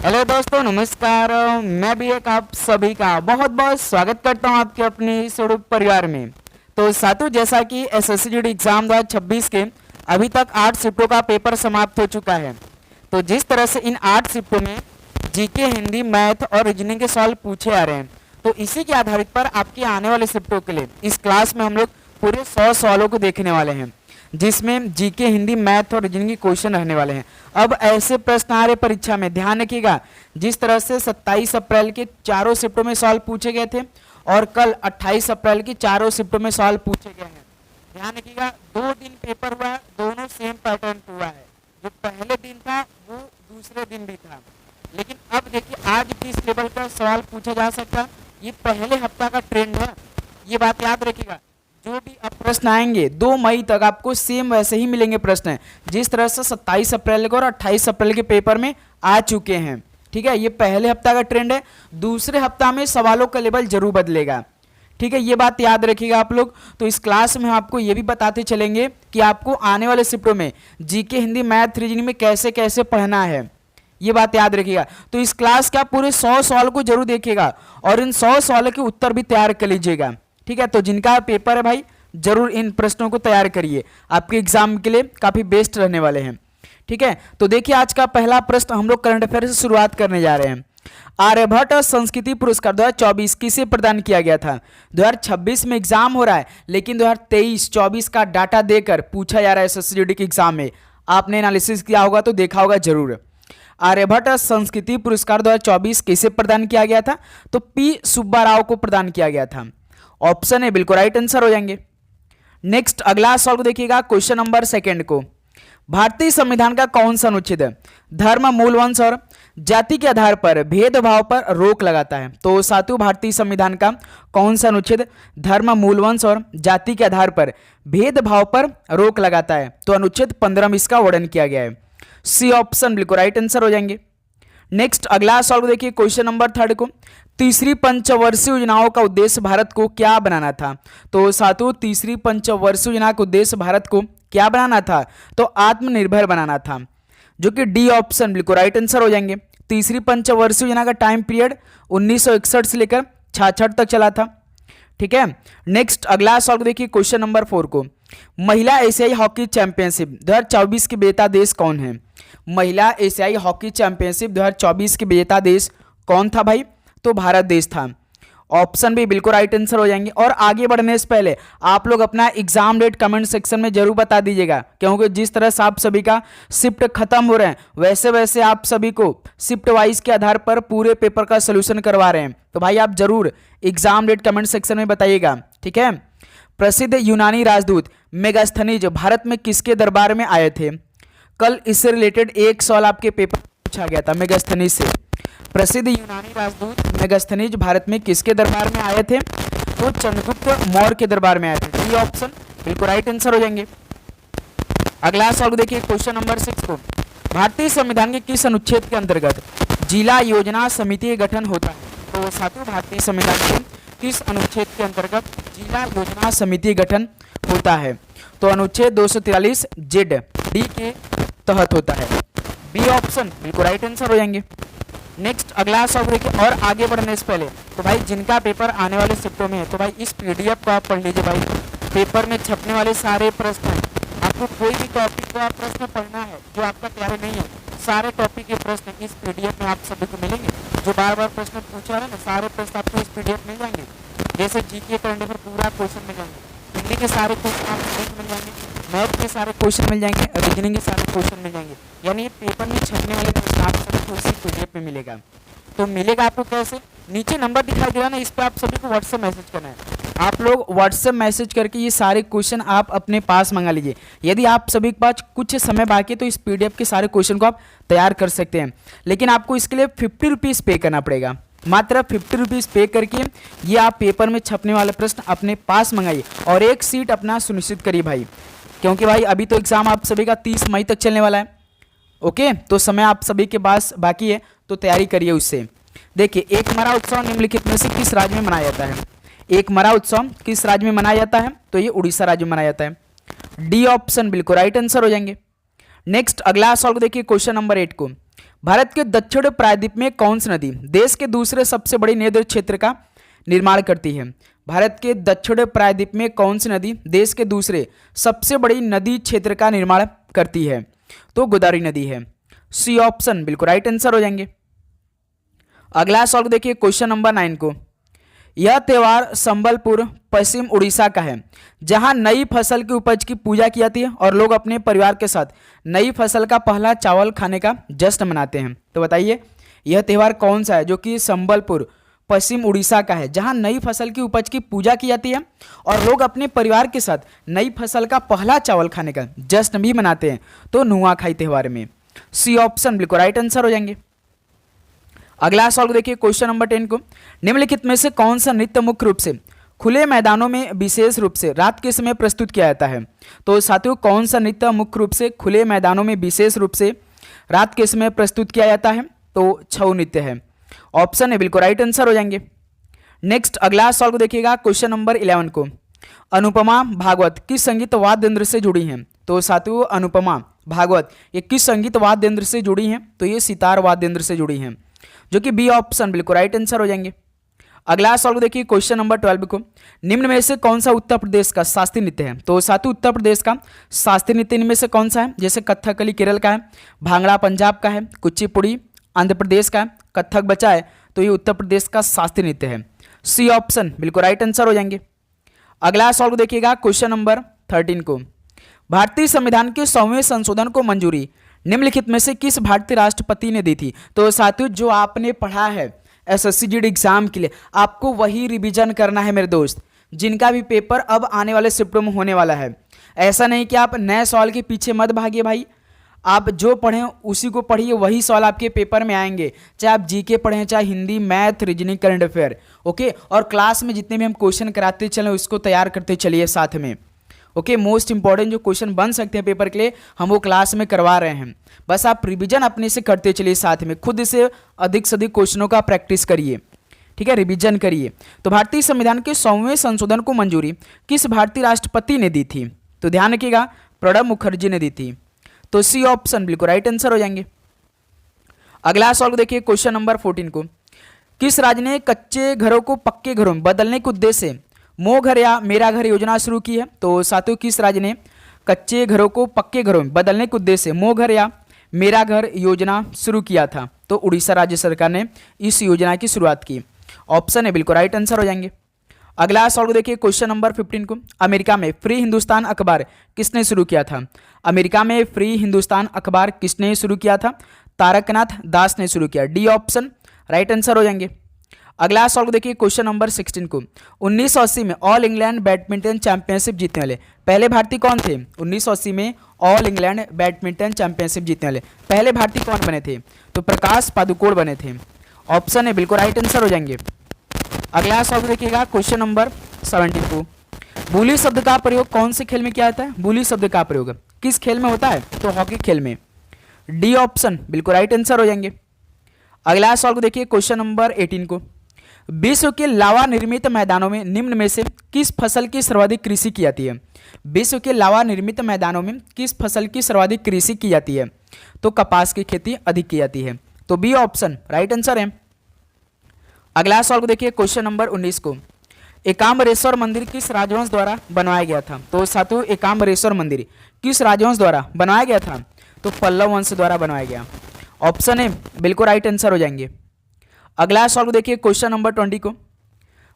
Hello दोस्तों, नमस्कार। मैं भी एक आप सभी का बहुत बहुत स्वागत करता हूं आपके अपने इस यूट्यूब परिवार में। तो साथियों, जैसा कि एसएससी जीडी एग्जाम 2026 के अभी तक 8 शिफ्टों का पेपर समाप्त हो चुका है। तो जिस तरह से इन 8 शिफ्टों में जीके, हिंदी, मैथ और रीजनिंग के सवाल पूछे आ रहे हैं, तो इसी के आधारित पर आपके आने वाले शिफ्टों के लिए इस क्लास में हम लोग पूरे 100 सवालों को देखने वाले हैं, जिसमें जीके, हिंदी, मैथ और रीजनिंग के क्वेश्चन रहने वाले हैं। अब ऐसे प्रश्न आ रहे परीक्षा में, ध्यान रखिएगा, जिस तरह से 27 अप्रैल के चारों शिफ्टों में सवाल पूछे गए थे और कल 28 अप्रैल की चारों शिफ्टों में सवाल पूछे गए हैं। ध्यान रखिएगा, 2 दिन पेपर हुआ है, दोनों सेम पैटर्न हुआ है। जो पहले दिन था वो दूसरे दिन भी था, लेकिन अब देखिए आज किस लेवल का सवाल पूछा जा सकता है। ये पहले हफ्ता का ट्रेंड है, ये बात याद रखिएगा। जो भी अब प्रश्न आएंगे 2 मई तक आपको सेम वैसे ही मिलेंगे प्रश्न, जिस तरह से 27 अप्रैल को और 28 अप्रैल के पेपर में आ चुके हैं। ठीक है, ये पहले हफ्ता का ट्रेंड है। दूसरे हफ्ता में सवालों का लेवल जरूर बदलेगा। ठीक है, ये बात याद रखिएगा आप लोग। तो इस क्लास में हम आपको ये भी बताते चलेंगे कि आपको आने वाले शिफ्टों में जीके, हिंदी, मैथ, रीजनिंग में कैसे कैसे पढ़ना है, ये बात याद रखिएगा। तो इस क्लास का पूरे 100 सवाल को जरूर देखिएगा और इन 100 सवालों के उत्तर भी तैयार कर लीजिएगा। ठीक है, तो जिनका पेपर है भाई, जरूर इन प्रश्नों को तैयार करिए, आपके एग्जाम के लिए काफी बेस्ट रहने वाले हैं। ठीक है, तो देखिए आज का पहला प्रश्न हम लोग करंट अफेयर से शुरुआत करने जा रहे हैं। आर्यभट्ट संस्कृति पुरस्कार 2024 किसे प्रदान किया गया था? 2026 में एग्जाम हो रहा है, लेकिन 2023-24 का डाटा देकर पूछा जा रहा है एसएससी जीडी के एग्जाम में। आपने एनालिसिस किया होगा तो देखा होगा जरूर। आर्यभट्ट संस्कृति पुरस्कार 2024 किसे प्रदान किया गया था? तो पी सुब्बा राव को प्रदान किया गया था। ऑप्शन ए बिल्कुल राइट आंसर हो जाएंगे। नेक्स्ट अगला सवाल को देखिएगा, क्वेश्चन नंबर 2 को। भारतीय संविधान का कौन सा अनुच्छेद धर्म, मूल वंश और जाति के आधार पर भेदभाव पर रोक लगाता है? तो साथियों, भारतीय संविधान का कौन सा अनुच्छेद धर्म, मूल वंश और जाति के आधार पर भेदभाव पर रोक लगाता है? तो अनुच्छेद 15 में इसका वर्णन किया गया है। सी ऑप्शन बिल्कुल राइट आंसर हो जाएंगे। नेक्स्ट अगला सवाल को देखिए, क्वेश्चन नंबर 3 को। तीसरी पंचवर्षीय योजनाओं का उद्देश्य भारत को क्या बनाना था? तो साथियों, तीसरी पंचवर्षीय योजना का उद्देश्य भारत को क्या बनाना था? तो आत्मनिर्भर बनाना था, जो कि डी ऑप्शन बिल्कुल राइट आंसर हो जाएंगे। तीसरी पंचवर्षीय योजना का टाइम पीरियड 1961 से लेकर 66 तक चला था। ठीक है, नेक्स्ट अगला सवाल को देखिए, क्वेश्चन नंबर 4 को। महिला एशियाई हॉकी चैंपियनशिप 2024 के विजेता देश कौन है? महिला एशियाई हॉकी चैंपियनशिप 2024 के विजेता देश कौन था भाई? तो भारत देश था। ऑप्शन भी बिल्कुल राइट आंसर हो जाएंगे। और आगे बढ़ने से पहले आप लोग अपना एग्जाम डेट कमेंट सेक्शन में जरूर बता दीजिएगा, क्योंकि जिस तरह से आप सभी का शिफ्ट खत्म हो रहे हैं, वैसे वैसे आप सभी को शिफ्ट वाइज के आधार पर पूरे पेपर का सोल्यूशन करवा रहे हैं। तो भाई आप जरूर एग्जाम डेट कमेंट सेक्शन में बताइएगा। ठीक है, प्रसिद्ध यूनानी राजदूत मेगास्थनीज भारत में किसके दरबार में आए थे? कल इससे रिलेटेड एक सवाल आपके पेपर पूछा गया था मेगास्थनीज से। प्रसिद्ध यूनानी राजदूत मेगास्थनीज भारत में किसके दरबार में आए थे? तो चंद्रगुप्त मौर्य के दरबार में आए थे। डी ऑप्शन बिल्कुल राइट आंसर हो जाएंगे। अगला सवाल देखिए, क्वेश्चन नंबर 6 को। भारतीय संविधान के किस अनुच्छेद के अंतर्गत जिला योजना समिति का गठन होता है? तो साथियों, भारतीय संविधान के किस अनुच्छेद के अंतर्गत जिला योजना समिति का गठन होता है? तो अनुच्छेद 243 जेड डी के तहत होता है। बी ऑप्शन बिल्कुल राइट आंसर हो जाएंगे। नेक्स्ट अगला सवाल देखिए, और आगे बढ़ने से पहले तो भाई जिनका पेपर आने वाले शिफ्टों में है, तो भाई इस पीडीएफ को आप पढ़ लीजिए। भाई पेपर में छपने वाले सारे प्रश्न हैं, आपको कोई भी टॉपिक का प्रश्न पढ़ना है जो आपका तैयारी नहीं है, सारे टॉपिक के प्रश्न इस पीडीएफ में आप सभी को मिलेंगे। जो बार बार प्रश्न पूछा है ना, सारे प्रश्न आपको इस पीडीएफ मिल जाएंगे। जैसे जीके करने पर पूरा क्वेश्चन मिल जाएंगे, हिंदी के सारे क्वेश्चन आपको मिल जाएंगे, मैथ के सारे क्वेश्चन मिल जाएंगे, रीजनिंग के सारे क्वेश्चन मिल जाएंगे। यानी पेपर में छपने वाले प्रश्न आप सभी को इसी पीडीएफ में मिलेगा। तो मिलेगा आपको कैसे? नीचे नंबर दिखाई दे रहा है ना, इस पर आप सभी को व्हाट्सएप मैसेज करना है। आप लोग व्हाट्सएप मैसेज करके ये सारे क्वेश्चन आप अपने पास मंगा लीजिए। यदि आप सभी के पास कुछ समय बाकी है तो इस पीडीएफ के सारे क्वेश्चन को आप तैयार कर सकते हैं, लेकिन आपको इसके लिए 50 रुपीज़ पे करना पड़ेगा। मात्र 50 रुपीज़ पे करके ये आप पेपर में छपने वाले प्रश्न अपने पास मंगाइए और एक सीट अपना सुनिश्चित करिए भाई, क्योंकि भाई अभी तो एग्जाम आप सभी का 30 मई तक चलने वाला है। ओके, तो समय आप सभी के पास बाकी है, तो तैयारी करिए उससे। देखिए, एक मरा उत्सव निम्नलिखित में से किस राज्य में मनाया जाता है? एक मरा उत्सव किस राज्य में मनाया जाता है? तो ये उड़ीसा राज्य में मनाया जाता है। डी ऑप्शन बिल्कुल राइट आंसर हो जाएंगे। नेक्स्ट अगला सवाल को देखिए, क्वेश्चन नंबर 8 को। भारत के दक्षिण प्रायद्वीप में कौन सी नदी देश के दूसरे सबसे बड़ी नदी क्षेत्र का निर्माण करती है? भारत के दक्षिण प्रायद्वीप में कौन सी नदी देश के दूसरे सबसे बड़ी नदी क्षेत्र का निर्माण करती है? तो गोदावरी नदी है। सी ऑप्शन बिल्कुल राइट आंसर हो जाएंगे। अगला सवाल देखिए क्वेश्चन नंबर 9 को। यह त्यौहार संबलपुर पश्चिम उड़ीसा का है जहां नई फसल की उपज की पूजा की जाती है और लोग अपने परिवार के साथ नई फसल का पहला चावल खाने का जश्न मनाते हैं। तो बताइए यह त्यौहार कौन सा है जो कि संबलपुर पश्चिम उड़ीसा का है जहां नई फसल की उपज की पूजा की जाती है और लोग अपने परिवार के साथ नई फसल का पहला चावल खाने का जश्न भी मनाते हैं? तो नुआखाई त्यौहार में। सी ऑप्शन बिल्कुल राइट आंसर हो जाएंगे। अगला सवाल देखिए क्वेश्चन नंबर 10 को। निम्नलिखित में से कौन सा नृत्य मुख्य रूप से खुले मैदानों में विशेष रूप से रात के समय प्रस्तुत किया जाता है? तो साथियों कौन सा नृत्य मुख्य रूप से खुले मैदानों में विशेष रूप से रात के समय प्रस्तुत किया जाता है? तो छऊ नृत्य है। ऑप्शन है बिल्कुल राइट आंसर हो जाएंगे। नेक्स्ट अगला सवाल को देखिएगा क्वेश्चन नंबर 11 को। अनुपमा भागवत किस संगीत वाद्य यंत्र से जुड़ी हैं? तो साथियों अनुपमा भागवत ये किस संगीत वाद्य यंत्र से जुड़ी हैं? तो ये सितार वाद्य यंत्र से जुड़ी हैं, जो कि बी ऑप्शन बिल्कुल राइट आंसर हो जाएंगे। अगला सवाल को देखिए क्वेश्चन नंबर 12 को। निम्न में से कौन सा उत्तर प्रदेश का शास्त्रीय नृत्य है? तो साथियों उत्तर प्रदेश का शास्त्रीय नृत्य इनमें से कौन सा है? जैसे कथकली केरल का है, भांगड़ा पंजाब का है, कुचिपुड़ी आंध्र प्रदेश का है, कथक बचा है, तो ये उत्तर प्रदेश का शास्त्रीय नृत्य है। सी ऑप्शन बिल्कुल राइट आंसर हो जाएंगे। अगला सवाल को देखिएगा क्वेश्चन नंबर 13 को। भारतीय संविधान के 100वें संशोधन को मंजूरी निम्नलिखित में से किस भारतीय राष्ट्रपति ने दी थी? तो साथियों जो आपने पढ़ा है एसएससी जीडी एग्जाम के लिए आपको वही रिवीजन करना है मेरे दोस्त, जिनका भी पेपर अब आने वाले शिफ्टों में होने वाला है। ऐसा नहीं कि आप नए सवाल के पीछे मत भागिए भाई, आप जो पढ़ें उसी को पढ़िए, वही सवाल आपके पेपर में आएंगे, चाहे आप जीके पढ़ें, चाहे Hindi, math, reasoning, current affair. Okay, और क्लास में जितने भी हम क्वेश्चन कराते चलें उसको तैयार करते चलिए साथ में। ओके, मोस्ट इंपॉर्टेंट जो क्वेश्चन बन सकते हैं पेपर के लिए हम वो क्लास में करवा रहे हैं। बस आप रिवीजन अपने से करते चलिए साथ में, खुद से अधिक से अधिक क्वेश्चनों का प्रैक्टिस करिए, ठीक है, रिवीजन करिए। तो भारतीय संविधान के 100वें संशोधन को मंजूरी किस भारतीय राष्ट्रपति ने दी थी? तो ध्यान रखिएगा प्रणब मुखर्जी ने दी थी। तो सी ऑप्शन बिल्कुल राइट आंसर हो जाएंगे। अगला सवाल को देखिए क्वेश्चन नंबर 14 को। किस राज्य ने कच्चे घरों को पक्के घरों में बदलने के उद्देश्य से मो घर या मेरा घर योजना शुरू की है? तो साथियों किस राज्य ने कच्चे घरों को पक्के घरों में बदलने के उद्देश्य से मो घर या मेरा घर योजना शुरू किया था? तो उड़ीसा राज्य सरकार ने इस योजना की शुरुआत की। ऑप्शन है बिल्कुल राइट आंसर हो जाएंगे। अगला सवाल को देखिए क्वेश्चन नंबर 15 को। अमेरिका में फ्री हिंदुस्तान अखबार किसने शुरू किया था? अमेरिका में फ्री हिंदुस्तान अखबार किसने शुरू किया था? तारकनाथ दास ने शुरू किया। डी ऑप्शन राइट आंसर हो जाएंगे। अगला सवाल को देखिए क्वेश्चन नंबर 16 को। 1980 में ऑल इंग्लैंड बैडमिंटन चैंपियनशिप जीतने वाले पहले भारतीय कौन थे? 1980 में ऑल इंग्लैंड बैडमिंटन चैंपियनशिप जीतने वाले पहले भारतीय कौन बने थे? तो प्रकाश पादुकोण बने थे। ऑप्शन है बिल्कुल राइट आंसर हो जाएंगे। अगला सवाल देखिएगा क्वेश्चन नंबर 17 को। बूली शब्द का प्रयोग कौन से खेल में किया जाता है? बूली शब्द का प्रयोग किस खेल में होता है? तो हॉकी खेल में। डी ऑप्शन बिल्कुल राइट आंसर हो जाएंगे। अगला सवाल को देखिए क्वेश्चन नंबर 18 को। विश्व के लावा निर्मित मैदानों में निम्न में से किस फसल की सर्वाधिक कृषि की जाती है? विश्व के लावा निर्मित मैदानों में किस फसल की सर्वाधिक कृषि की जाती है? तो कपास की खेती अधिक की जाती है। तो बी ऑप्शन राइट आंसर है। अगला सवाल को देखिए क्वेश्चन नंबर 19 को। एकाम्बरेश्वर मंदिर किस राजवंश द्वारा बनवाया गया था? तो साथियों एकाम्बरेश्वर मंदिर किस राजवंश द्वारा बनवाया गया था? तो पल्लव वंश द्वारा बनवाया गया। ऑप्शन है बिल्कुल राइट आंसर हो जाएंगे। अगला सवाल को देखिए क्वेश्चन नंबर 20 को।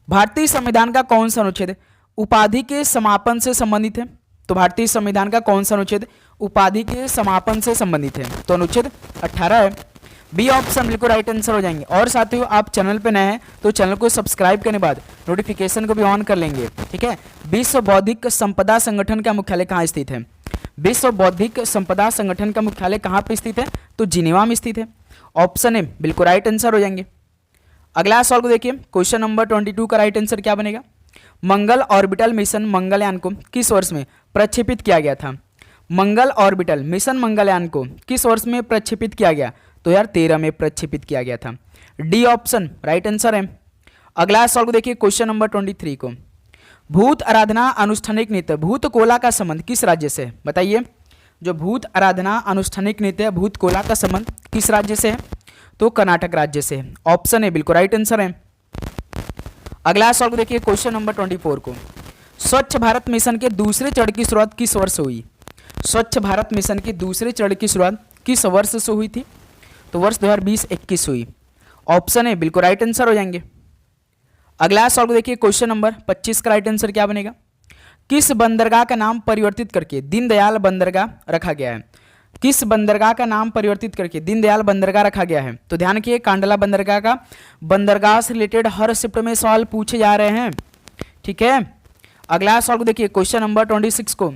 भारतीय संविधान का कौन सा अनुच्छेद उपाधि के समापन से संबंधित है? तो भारतीय संविधान का कौन सा अनुच्छेद उपाधि के समापन से संबंधित है? तो अनुच्छेद 18 है। बी ऑप्शन बिल्कुल राइट आंसर हो जाएंगे। और साथियों आप चैनल पे नए हैं तो चैनल को सब्सक्राइब करने बाद नोटिफिकेशन को भी ऑन कर लेंगे, ठीक है। विश्व बौद्धिक संपदा संगठन का मुख्यालय कहाँ स्थित है? विश्व बौद्धिक संपदा संगठन का मुख्यालय कहाँ पर स्थित है? तो जिनेवा में स्थित है। ऑप्शन है बिल्कुल राइट आंसर हो जाएंगे। अगला सवाल को देखिए क्वेश्चन नंबर 22 का राइट आंसर क्या बनेगा? मंगल ऑर्बिटल मिशन मंगलयान को किस वर्ष में प्रक्षेपित किया गया था? मंगल ऑर्बिटल मिशन मंगलयान को किस वर्ष में प्रक्षेपित किया गया? तो यार 13 में प्रक्षेपित किया गया था। डी ऑप्शन राइट आंसर है। अगला सवाल को देखिए क्वेश्चन नंबर 23 को। भूत आराधना अनुष्ठानिक नृत्य भूत कोला का संबंध किस राज्य से है? बताइए। जो भूत आराधना अनुष्ठानिक नृत्य भूत कोला का संबंध किस राज्य से है? तो कर्नाटक राज्य से है। ऑप्शन ए बिल्कुल राइट आंसर है। अगला सवाल देखिए क्वेश्चन नंबर 24 को। स्वच्छ भारत मिशन के दूसरे चरण की शुरुआत किस वर्ष हुई? स्वच्छ भारत मिशन के दूसरे चरण की शुरुआत किस वर्ष से हुई थी? तो वर्ष 2020-21 हुई। ऑप्शन ए बिल्कुल राइट आंसर हो जाएंगे। अगला सवाल देखिए क्वेश्चन नंबर 25 का राइट आंसर क्या बनेगा? किस बंदरगाह का नाम परिवर्तित करके दीनदयाल बंदरगाह रखा गया है? किस बंदरगाह का नाम परिवर्तित करके दीनदयाल बंदरगाह रखा गया है? तो ध्यान रखिए कांडला बंदरगाह का बंदरगाह से रिलेटेड हर शिफ्ट में सवाल पूछे जा रहे हैं, ठीक है। अगला सवाल देखिए क्वेश्चन नंबर 26 को।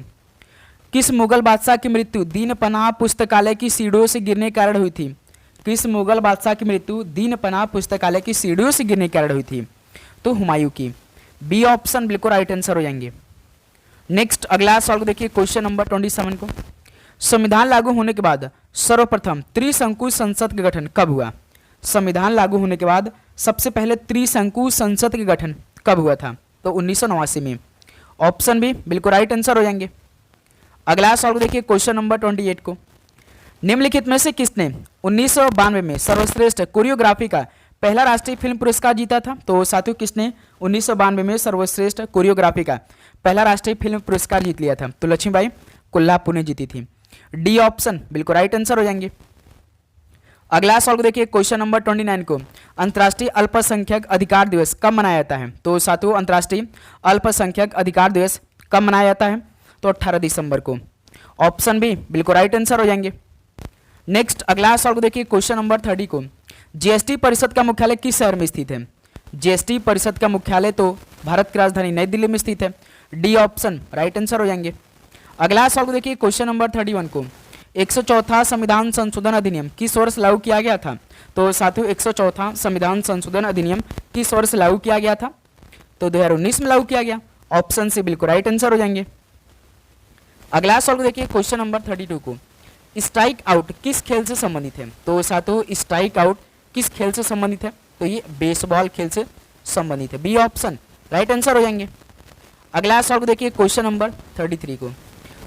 किस मुगल बादशाह की मृत्यु दीन पनाह पुस्तकालय की सीढ़ियों से गिरने के कारण हुई थी? किस मुगल बादशाह की मृत्यु दीन पनाह पुस्तकालय की सीढ़ियों से गिरने के कारण हुई थी? तो हुमायूं की। बी ऑप्शन बिल्कुल राइट आंसर हो जाएंगे। नेक्स्ट अगला सवाल देखिए क्वेश्चन नंबर 27 को। संविधान लागू होने के बाद सर्वप्रथम त्रिशंकु संसद का गठन कब हुआ? संविधान लागू होने के बाद सबसे पहले त्रिशंकु संसद का गठन कब हुआ था? तो 1989 में। ऑप्शन बी बिल्कुल राइट आंसर हो जाएंगे। अगला सवाल देखिए क्वेश्चन नंबर 28 को। निम्नलिखित में से किसने 1992 में सर्वश्रेष्ठ कोरियोग्राफी का पहला राष्ट्रीय फिल्म पुरस्कार जीता था? तो साथियों किसने 1992 में सर्वश्रेष्ठ कोरियोग्राफी का पहला राष्ट्रीय फिल्म पुरस्कार जीत लिया था? तो लक्ष्मीबाई कोल्हापुर ने जीती थी। डी ऑप्शन बिल्कुल राइट आंसर हो जाएंगे। अगला सवाल देखिए क्वेश्चन नंबर 29 को। अंतर्राष्ट्रीय अल्पसंख्यक अधिकार दिवस कब मनाया जाता है? तो साथियों अंतर्राष्ट्रीय अल्पसंख्यक अधिकार दिवस कब मनाया जाता है? तो 18 दिसंबर को। ऑप्शन बी बिल्कुल राइट आंसर हो जाएंगे। नेक्स्ट अगला सवाल देखिए क्वेश्चन नंबर 30 को। जीएसटी परिषद का मुख्यालय किस शहर में स्थित है? जीएसटी परिषद का मुख्यालय तो भारत की राजधानी नई दिल्ली में स्थित है। डी ऑप्शन राइट आंसर हो जाएंगे। अगला सवाल देखिए क्वेश्चन नंबर 31 को। 104वां संविधान संशोधन अधिनियम किस वर्ष लागू किया गया था? तो साथियों 104वां संविधान संशोधन अधिनियम किस वर्ष लागू किया गया था? तो 2019 में लागू किया गया। ऑप्शन से बिल्कुल राइट आंसर हो जाएंगे। अगला सवाल देखिए क्वेश्चन नंबर 32 को। स्ट्राइक आउट किस खेल से संबंधित है? तो साथियों स्ट्राइक आउट किस खेल से संबंधित है? तो ये बेसबॉल खेल से संबंधित है। बी ऑप्शन राइट आंसर हो जाएंगे। अगला सवाल देखिए क्वेश्चन नंबर 33 को।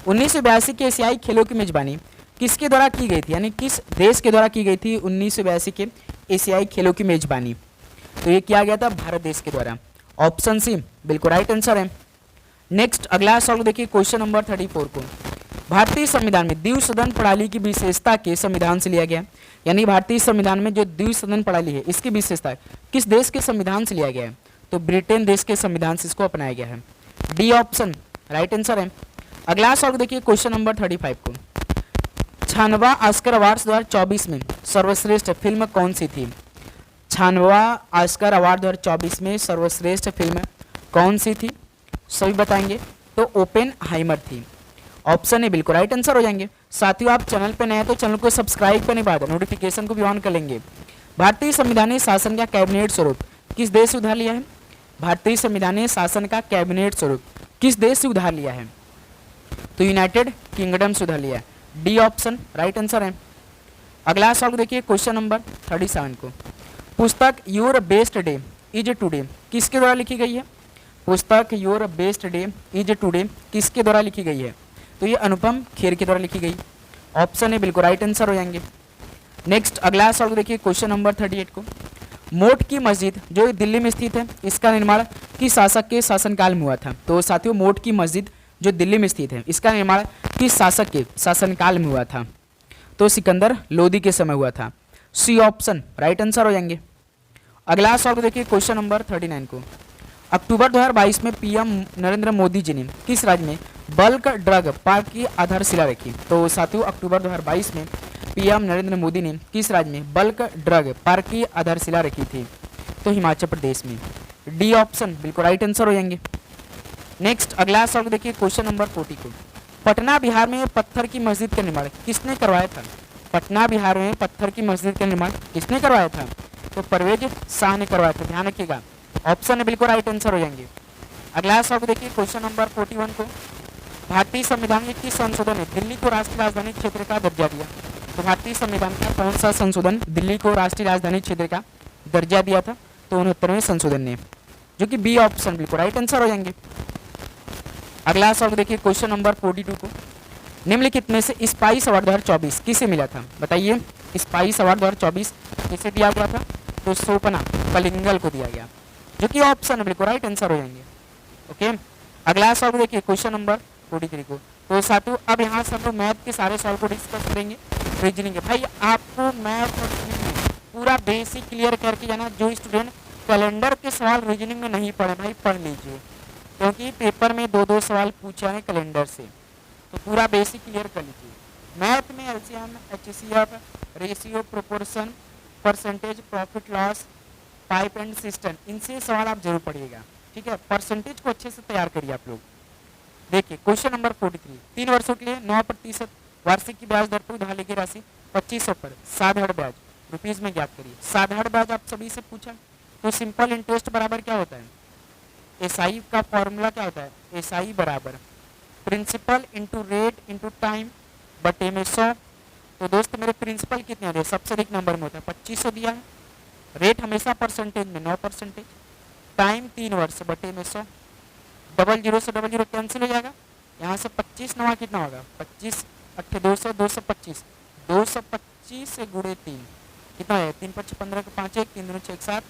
1982 के एशियाई खेलों की मेजबानी किसके द्वारा की गई थी? यानी किस देश के द्वारा की गई थी 1982 के एशियाई खेलों की मेजबानी? तो ये किया गया था भारत देश के द्वारा। ऑप्शन सी बिल्कुल राइट आंसर है। नेक्स्ट अगला सवाल देखिए क्वेश्चन नंबर 34 को। भारतीय संविधान में द्विसदन प्रणाली की विशेषता के संविधान से लिया गया, यानी भारतीय संविधान में जो द्विसदन प्रणाली है इसकी विशेषता किस देश के संविधान से लिया गया है? तो ब्रिटेन देश के संविधान से इसको अपनाया गया है। डी ऑप्शन राइट आंसर है। अगला सवाल देखिए क्वेश्चन नंबर 35 को। 96वां ऑस्कर अवार्ड 2024 में सर्वश्रेष्ठ फिल्म कौन सी थी? 96वां ऑस्कर अवार्ड 2024 में सर्वश्रेष्ठ फिल्म कौन सी थी? सभी बताएंगे। तो ओपेनहाइमर थी। ऑप्शन ए बिल्कुल राइट आंसर हो जाएंगे। साथियों आप चैनल पर नए हैं तो चैनल को सब्सक्राइब करने के बाद नोटिफिकेशन को भी ऑन कर लेंगे। भारतीय संविधानीय शासन का कैबिनेट स्वरूप किस देश से उधार लिया है? भारतीय संविधानीय शासन का कैबिनेट स्वरूप किस देश से उधार लिया है? तो यूनाइटेड किंगडम से उधार लिया है। डी ऑप्शन राइट आंसर है। अगला सवाल देखिए क्वेश्चन नंबर 37 को। पुस्तक your best day is today किसके द्वारा लिखी गई है? पुस्तक your best day is today किसके द्वारा लिखी गई है? तो ये अनुपम खेर के द्वारा लिखी गई। ऑप्शन ए बिल्कुल राइट आंसर हो जाएंगे। नेक्स्ट अगला सवाल देखिए क्वेश्चन नंबर 38 को। मोट की मस्जिद जो दिल्ली में स्थित है इसका निर्माण किस शासक के शासनकाल में हुआ था? तो साथियों मोट की मस्जिद जो दिल्ली में स्थित है इसका निर्माण किस शासक के शासनकाल में हुआ था? तो सिकंदर लोदी के समय हुआ था। सी ऑप्शन राइट आंसर हो जाएंगे। अगला सवाल देखिए क्वेश्चन नंबर 39 को। अक्टूबर 2022 में पीएम नरेंद्र मोदी जी ने किस राज्य में बल्क ड्रग पार्क की आधारशिला रखी? तो साथियों अक्टूबर 2022 में पीएम नरेंद्र मोदी ने किस राज्य में बल्क ड्रग पार्क की आधारशिला रखी थी? तो हिमाचल प्रदेश में। डी ऑप्शन बिल्कुल राइट आंसर हो जाएंगे। नेक्स्ट अगला सवाल देखिए क्वेश्चन नंबर 40 को। पटना बिहार में पत्थर की मस्जिद का निर्माण किसने करवाया था? पटना बिहार में पत्थर की मस्जिद का निर्माण किसने करवाया था? तो परवेज शाह ने करवाया था। ध्यान रखिएगा। ऑप्शन बिल्कुल राइट आंसर हो जाएंगे। अगला सवाल देखिए क्वेश्चन नंबर 41 को। भारतीय संविधान में किस संशोधन ने दिल्ली को राष्ट्रीय राजधानी क्षेत्र का दर्जा दिया? तो भारतीय संविधान का कौन सा संशोधन दिल्ली को राष्ट्रीय राजधानी क्षेत्र का दर्जा दिया था? तो 69वें संशोधन ने, जो कि बी ऑप्शन बिल्कुल राइट आंसर हो जाएंगे। अगला सवाल देखिए क्वेश्चन नंबर 42 को। निम्नलिखित में से स्पाइस अवार्ड 2024 किसे मिला था? बताइए, स्पाइस अवार्ड 2024 किसे दिया गया था? तो सोपना कलिंगल को दिया गया, जो कि ऑप्शन बिल्कुल राइट आंसर हो जाएंगे। ओके, अगला सवाल देखिए क्वेश्चन नंबर 43 को। तो साथियों अब यहाँ से हम लोग मैथ के सारे सवाल को डिस्कस करेंगे। रीजनिंग है भाई, आपको मैथ और रीजनिंग में पूरा बेसिक क्लियर करके जाना। जो स्टूडेंट कैलेंडर के सवाल रीजनिंग में नहीं पढ़े भाई, पढ़ लीजिए, क्योंकि पेपर में 2-2 सवाल पूछा है कैलेंडर से, तो पूरा बेसिक क्लियर कर लीजिए। मैथ में LCM, HCF, ratio, proportion, percentage, profit loss, pipe and system, इनसे सवाल आप जरूर पढ़िएगा, ठीक है। परसेंटेज को अच्छे से तैयार करिए आप लोग। देखिए क्वेश्चन नंबर 43, 3 वर्षों के लिए 9% वार्षिक की ब्याज दर पर उधार की राशि 2500 पर साधारण ब्याज रुपीज में ज्ञात करिए। साधारण ब्याज आप सभी से पूछा, तो सिंपल इंटरेस्ट बराबर क्या होता है? एसआई का फॉर्मूला क्या होता है? एसआई बराबर principal into rate into time बटे में 100। तो दोस्त मेरे प्रिंसिपल कितने आ रहे? सबसे अधिक नंबर में होता है 2500 दिया है। रेट हमेशा परसेंटेज में 9%, टाइम 3 वर्ष बटे में 100। डबल जीरो से डबल जीरो कैंसिल हो जाएगा, यहाँ से 25 नवा कितना होगा? 25 8 200 225, 225 से गुणे 3 कितना है? 3 5 15 के 5 1 3 दूनी 6 7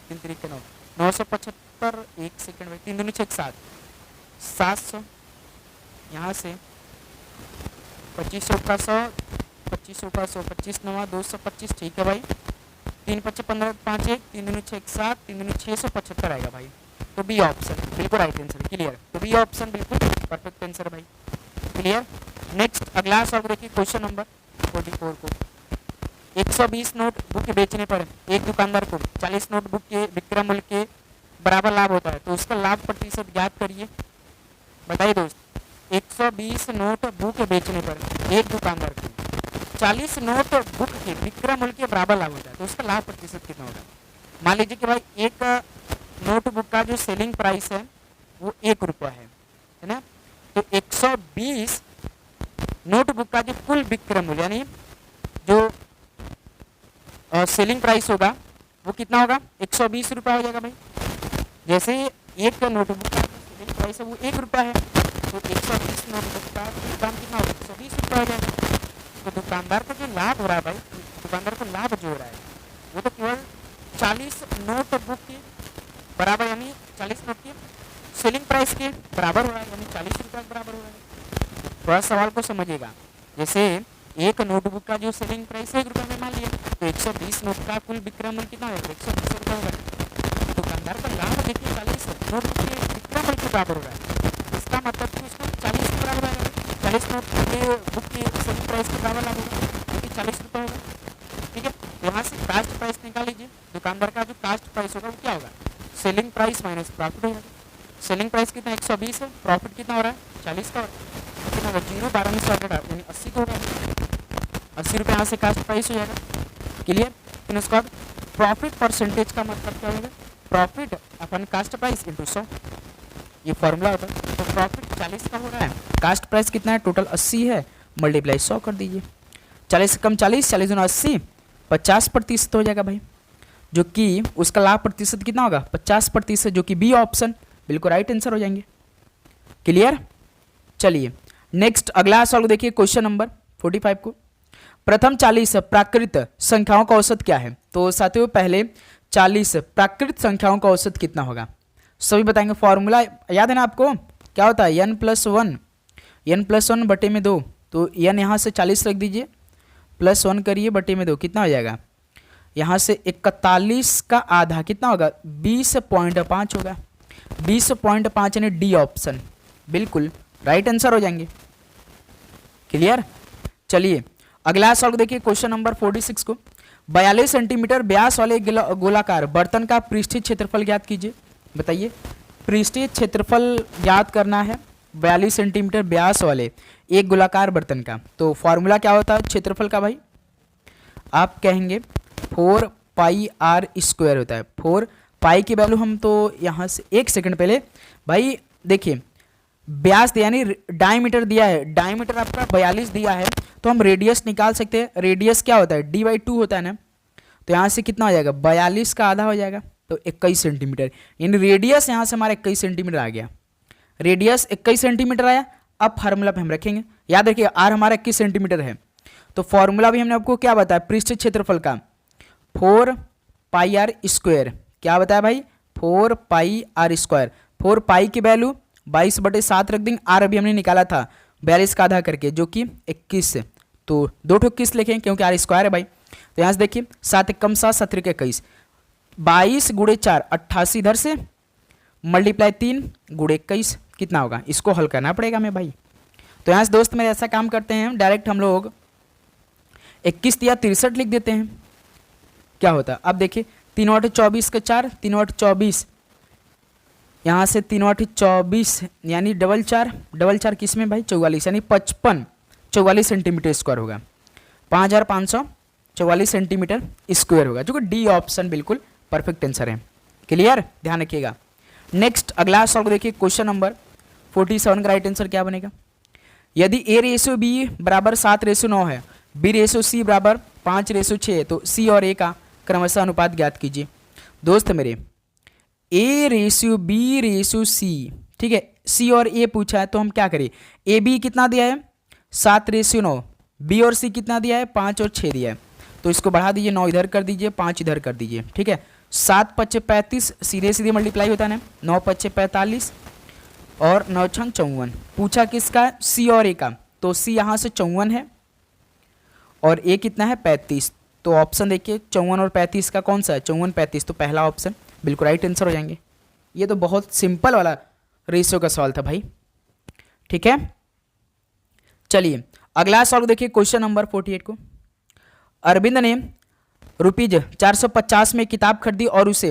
3 3 के 9 975 1 सेकंड में 3 दूनी 6 7 700। यहाँ से 2500 का 100 2500 का 100 25 नवा 225, ठीक है भाई। 3 5 15 5 1 3 दूनी 6 7 3 दूनी 675 आएगा भाई। तो बी ऑप्शन बिल्कुल राइट आंसर, क्लियर। तो बी ऑप्शन बिल्कुल परफेक्ट आंसर भाई, क्लियर। नेक्स्ट अगला सवाल देखिए क्वेश्चन नंबर 44 को। 120 नोट बुक बेचने पर एक दुकानदार को 40 नोट बुक के विक्रय मूल्य के बराबर लाभ होता है, तो उसका लाभ प्रतिशत ज्ञात करिए। बताइए दोस्त, 120 नोट बुक बेचने पर एक दुकानदार को 40 नोट बुक के विक्रय मूल्य के बराबर लाभ होता है, तो उसका लाभ प्रतिशत कितना होगा? मान लीजिए कि भाई एक नोटबुक का जो सेलिंग प्राइस है वो 1 रुपया है ना, तो 120 नोटबुक का जो कुल विक्रय मूल्य यानी जो सेलिंग प्राइस होगा वो कितना होगा? 120 रुपया हो जाएगा भाई। जैसे एक नोटबुक का सेलिंग प्राइस है वो 1 रुपया है, तो 120 नोटबुक का दाम कितना होगा? 120 रुपया हो जाएगा। तो दुकानदार को जो लाभ हो रहा है भाई, दुकानदार को लाभ जो हो रहा है वो तो केवल 40 नोटबुक के बराबर, यानी 40 नोट के सेलिंग प्राइस के बराबर हो रहा है, यानी 40 रुपये के बराबर हो रहा है। थोड़ा सवाल को समझिएगा। जैसे एक नोटबुक का जो सेलिंग प्राइस 1 रुपये में मान लिया, तो 120 नोट का कुल विक्रय मूल्य कितना होगा? 120 रुपये होगा। दुकानदार का लाभ देखिए 40 नोट के विक्रय मूल्य के बराबर हो रहा है, इसका मतलब कि उसको 40 के बराबर आएगा। 40 नोट के बुक की सेलिंग प्राइस के बराबर लाभ होगा, जो कि 40 रुपये होगा, ठीक है। यहाँ से कास्ट प्राइस निकाल लीजिए। दुकानदार का जो कास्ट प्राइस होगा वो क्या होगा? सेलिंग प्राइस माइनस प्रॉफिट होगा। सेलिंग प्राइस कितना 120 है, प्रॉफिट कितना हो रहा है? 40 का हो रहा है, कितना होगा? 0 12 में 100 यानी 80 का होगा। 80 रुपये यहाँ से कास्ट प्राइस हो जाएगा, क्लियर। फिर उसके बाद प्रॉफिट परसेंटेज का मतलब क्या होगा? प्रॉफिट अपन कास्ट प्राइस इंटू 100, ये फॉर्मूला होता है। तो प्रॉफिट 40 का हो रहा है, कास्ट प्राइस कितना है? टोटल 80 है, मल्टीप्लाई 100 कर दीजिए। 40 से कम 40, 40 गुना 80, 50% हो जाएगा भाई, जो कि उसका लाभ प्रतिशत कितना होगा? 50%, जो कि बी ऑप्शन बिल्कुल राइट आंसर हो जाएंगे, क्लियर। चलिए नेक्स्ट अगला सवाल देखिए क्वेश्चन नंबर 45 को। प्रथम 40 प्राकृत संख्याओं का औसत क्या है? तो साथियों पहले 40 प्राकृत संख्याओं का औसत कितना होगा? सभी बताएंगे। फॉर्मूला याद है ना आपको? क्या होता है? n+1, n+1 बटे में 2, तो n यहाँ से 40 रख दीजिए, +1 करिए बटे में 2, कितना हो जाएगा? यहाँ से 41 का आधा कितना होगा? 20.5 होगा। 20.5 यानी डी ऑप्शन बिल्कुल राइट आंसर हो जाएंगे, क्लियर। चलिए अगला सवाल देखिए क्वेश्चन नंबर 46 को। 42 सेंटीमीटर व्यास वाले गोलाकार बर्तन का पृष्ठीय क्षेत्रफल ज्ञात कीजिए। बताइए, पृष्ठीय क्षेत्रफल ज्ञात करना है 42 सेंटीमीटर व्यास वाले एक गोलाकार बर्तन का। तो फॉर्मूला क्या होता है क्षेत्रफल का भाई? आप कहेंगे 4πr² होता है। 4π की वैल्यू हम तो यहाँ से 1 सेकंड पहले भाई देखिए, व्यास यानी डायमीटर दिया है, डायमीटर आपका 42 दिया है, तो हम रेडियस निकाल सकते हैं। रेडियस क्या होता है? d/2 होता है ना, तो यहाँ से कितना हो जाएगा? 42 का आधा हो जाएगा, तो 21 सेंटीमीटर, यानी रेडियस यहाँ से हमारा 21 सेंटीमीटर आ गया। रेडियस 21 सेंटीमीटर आया, अब फार्मूला पे हम रखेंगे, याद रखिए आर हमारा 21 सेंटीमीटर है, तो फॉर्मूला भी हमने आपको क्या बताया पृष्ठ क्षेत्रफल का 4 पाई आर स्क्वायर। क्या बताया भाई 4 पाई आर स्क्वायर। 4 पाई की वैल्यू 22/7 रख देंगे, आर अभी हमने निकाला था 42 का आधा करके जो कि 21 है, तो 2 ठो 21 लिखें क्योंकि आर स्क्वायर है भाई। तो यहाँ से देखिए 7 एकम 7 17 के 21, 22 गुणे 4 88 इधर से मल्टीप्लाई 3 गुणे 21 कितना होगा, इसको हल करना पड़ेगा हमें भाई। तो यहाँ से दोस्त मेरे ऐसा काम करते हैं डायरेक्ट हम लोग 21 या 63 लिख देते हैं, क्या होता है अब देखिए 3 8 24 के 4 3 8 24, यहाँ से 3 8 24 यानी डबल चार किस में भाई 44 यानी 44 सेंटीमीटर स्क्वायर होगा, 5544 सेंटीमीटर स्क्वायर होगा, जो कि डी ऑप्शन बिल्कुल परफेक्ट आंसर है। क्लियर, ध्यान रखिएगा। नेक्स्ट अगला सॉल्व देखिए, क्वेश्चन नंबर 47 का राइट आंसर क्या बनेगा। यदि a रेशो b बराबर 7:9 है, b रेशो c बराबर 5:6 है, तो c और a का क्रमशः अनुपात ज्ञात कीजिए। दोस्त मेरे a ratio b ratio c, ठीक है, c और a पूछा है तो हम क्या करें, ए बी कितना दिया है 7:9, b और c कितना दिया है 5 और 6 दिया है, तो इसको बढ़ा दीजिए 9 इधर कर दीजिए 5 इधर कर दीजिए, ठीक है। 7 5 35 सीधे सीधे मल्टीप्लाई होता है ना, 9 5 45 और 9 6 54। पूछा किसका c और a का, तो c यहाँ से 54 है और a कितना है 35, तो ऑप्शन देखिए 54 और 35 का कौन सा है 54 35, तो पहला ऑप्शन बिल्कुल राइट आंसर हो जाएंगे। ये तो बहुत सिंपल वाला रेशियो का सवाल था भाई, ठीक है। चलिए अगला सवाल देखिए, क्वेश्चन नंबर 48 को। अरविंद ने रुपीज 450 में किताब खरीदी और उसे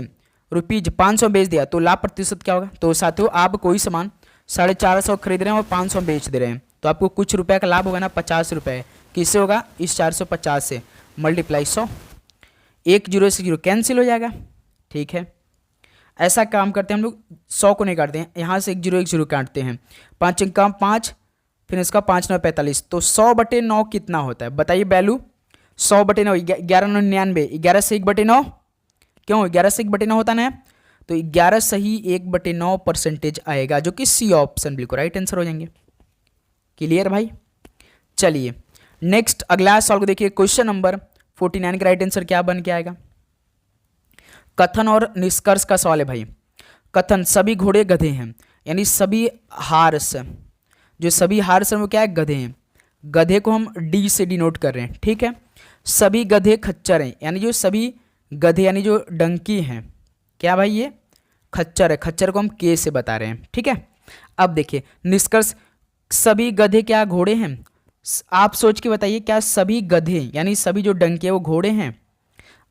रुपीज 500 बेच दिया, तो लाभ प्रतिशत क्या होगा। तो साथियों आप कोई सामान 450 खरीद रहे हैं और 500 बेच दे रहे हैं, तो आपको कुछ रुपए का लाभ होगा ना 50 रुपये, किससे होगा इस 450 से मल्टीप्लाई 100, 1 0 से 0 कैंसिल हो जाएगा, ठीक है। ऐसा काम करते हैं हम लोग, 100 को नहीं काटते हैं, यहाँ से 1 0 काटते हैं, 5 का 5 फिर इसका 5 9 45, तो 100/9 कितना होता है बताइए वैल्यू। 100/9 11 9 99, 11 से 1/9 क्यों 11 से 1/9 होता ना, तो 11 सही 1/9% आएगा, जो कि सी ऑप्शन बिल्कुल राइट आंसर हो जाएंगे। क्लियर भाई। चलिए नेक्स्ट अगला सॉल्व देखिए, क्वेश्चन नंबर 49 का राइट आंसर क्या बन के आएगा। कथन और निष्कर्ष का सवाल है भाई। कथन सभी घोड़े गधे हैं, यानी सभी हार्स, जो सभी हार्स हैं वो क्या है गधे हैं, गधे को हम डी से डिनोट कर रहे हैं, ठीक है। सभी गधे खच्चर हैं, यानी जो सभी गधे यानी जो डंकी हैं, क्या भाई ये खच्चर है, खच्चर को हम के से बता रहे हैं, ठीक है। अब देखिए निष्कर्ष, सभी गधे क्या घोड़े हैं, आप सोच के बताइए क्या सभी गधे यानी सभी जो डंकी है वो घोड़े हैं,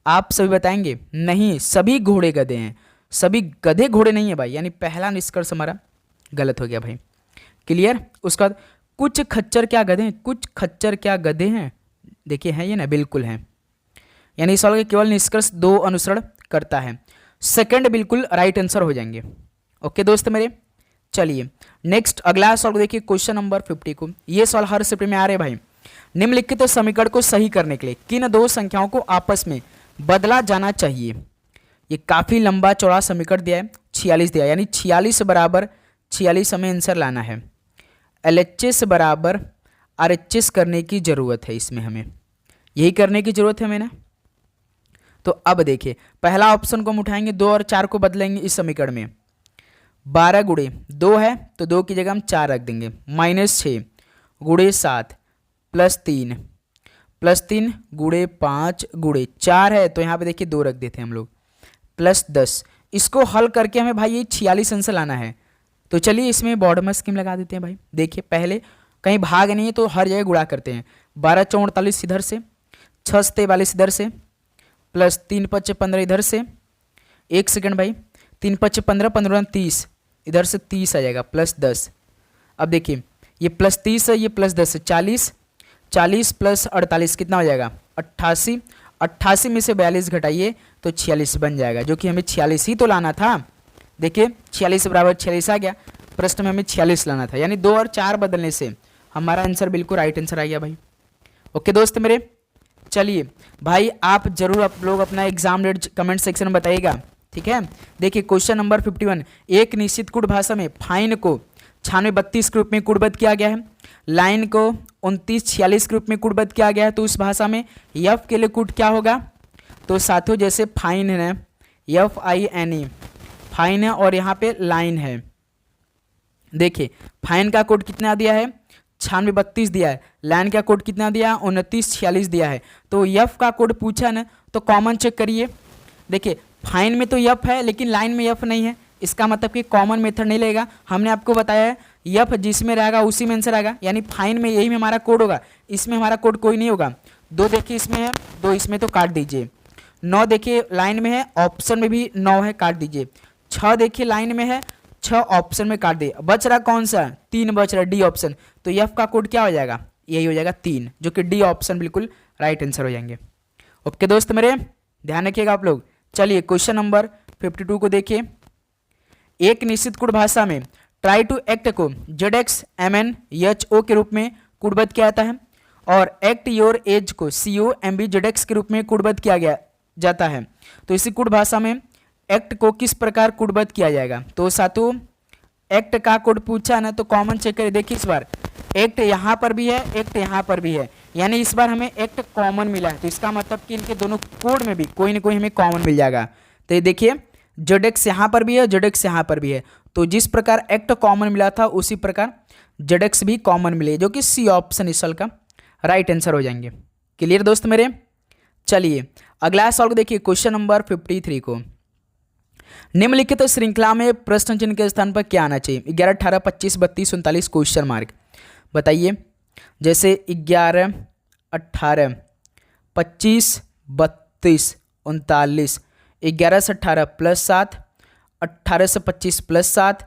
आप सभी बताएंगे नहीं सभी घोड़े गधे हैं, सभी गधे घोड़े नहीं है भाई, यानी पहला निष्कर्ष हमारा गलत हो गया भाई। क्लियर। उसके बाद कुछ खच्चर क्या गधे हैं, कुछ खच्चर क्या गधे हैं, देखिए है ये ना बिल्कुल है, यानी इस सवाल के केवल निष्कर्ष 2 अनुसरण करता है, सेकंड बिल्कुल राइट आंसर हो जाएंगे। ओके दोस्त मेरे। चलिए नेक्स्ट अगला सवाल देखिए, क्वेश्चन नंबर 50 को। ये सवाल हर शिफ्ट में आ रहे भाई। निम्नलिखित समीकरण को सही करने के लिए किन 2 संख्याओं को आपस में बदला जाना चाहिए। ये काफी लंबा चौड़ा समीकरण दिया है, 46 दिया, यानी 46 बराबर 46 हमें आंसर लाना है। LHS बराबर RHS करने की जरूरत है, इसमें हमें यही करने की जरूरत है हमें ना। तो अब देखिए पहला ऑप्शन को हम उठाएंगे, 2 और 4 को बदलेंगे इस समीकरण में, 12 गुणे 2 है तो 2 की जगह हम 4 रख देंगे, -6 गुणे 7 +3 गुणे 5 गुणे 4 है तो यहाँ पे देखिए 2 रख देते हैं हम लोग, +10। इसको हल करके हमें भाई ये 46 आंसर लाना है, तो चलिए इसमें बॉर्डर स्कीम लगा देते हैं भाई। देखिए पहले कहीं भाग नहीं है तो हर जगह गुणा करते हैं, 12 4 48 इधर से, 6 43 इधर से, +3 5 15 इधर से, 1 सेकंड भाई, 3 5 15 15 30 इधर से 30 आ जाएगा, +10। अब देखिए ये +30 है, ये +10 है, 40 40 + 48 कितना हो जाएगा 88, 88 में से 42 घटाइए तो 46 बन जाएगा, जो कि हमें 46 ही तो लाना था। देखिए 46 बराबर 46 आ गया, प्रश्न में हमें 46 लाना था, यानी 2 और 4 बदलने से हमारा आंसर बिल्कुल राइट आंसर आ गया भाई। ओके दोस्त मेरे। चलिए भाई आप जरूर आप लोग अपना एग्जाम डेट कमेंट सेक्शन में बताइएगा, ठीक है। देखिए क्वेश्चन नंबर 51, एक निश्चित कुट भाषा में फाइन को 96 32 के रूप में कूटबद्ध किया गया है। लाइन को 29 46 के रूप में कूटबद्ध किया गया है। तो उस भाषा में यफ के लिए कूट क्या होगा? तो साथियों जैसे फाइन है, FINE फाइन है, और यहाँ पे लाइन है। देखिए फाइन का कोड कितना दिया है? 96 32 दिया है। लाइन का कोड कितना दिया? 29 46 दिया है। तो यफ का कोड पूछा ना, तो कॉमन चेक करिए। देखिए फाइन में तो यफ है लेकिन लाइन में यफ नहीं है, इसका मतलब कि कॉमन मेथड नहीं लेगा। हमने आपको बताया है यफ जिसमें रहेगा उसी में आंसर आएगा, यानी फाइन में यही में हमारा कोड होगा, इसमें हमारा कोड कोई नहीं होगा। 2 देखिए इसमें है, 2 इसमें, तो काट दीजिए। 9 देखिए लाइन में है, ऑप्शन में भी 9 है, काट दीजिए। 6 देखिए लाइन में है, 6 ऑप्शन में, काट दिए। बच रहा कौन सा? 3 बच रहा, डी ऑप्शन। तो यफ का कोड क्या हो जाएगा? यही हो जाएगा 3, जो कि डी ऑप्शन बिल्कुल राइट आंसर हो जाएंगे। ओके दोस्त मेरे, ध्यान रखिएगा आप लोग। चलिए क्वेश्चन नंबर 52 को देखिए। एक निश्चित कूट भाषा में ट्राई टू एक्ट को ZX MN HO के रूप में कूटबद्ध किया जाता है, और एक्ट योर एज को CO MB ZX के रूप में कूटबद्ध किया गया जाता है। तो इसी कूट भाषा में एक्ट को किस प्रकार कूटबद्ध किया जाएगा? तो साथियों एक्ट का कोड पूछा ना, तो कॉमन चेक करिए। देखिए इस बार एक्ट यहाँ पर भी है, एक्ट यहाँ पर भी है, यानी इस बार हमें एक्ट कॉमन मिला है। तो इसका मतलब कि इनके दोनों कोड में भी कोई ना कोई हमें कॉमन मिल जाएगा। तो ये देखिए ZX यहाँ पर भी है, ZX यहाँ पर भी है। तो जिस प्रकार एक्ट कॉमन मिला था उसी प्रकार ZX भी कॉमन मिले, जो कि सी ऑप्शन इस साल का राइट आंसर हो जाएंगे। क्लियर दोस्त मेरे? चलिए अगला सवाल को देखिए, क्वेश्चन नंबर 53 को। निम्नलिखित श्रृंखला में प्रश्न चिन्ह के स्थान पर क्या आना चाहिए? 11 18 25 32 39 क्वेश्चन मार्क बताइए। जैसे 11 18 25 32 39, 11 से 18 +7, 18 से 25 +7,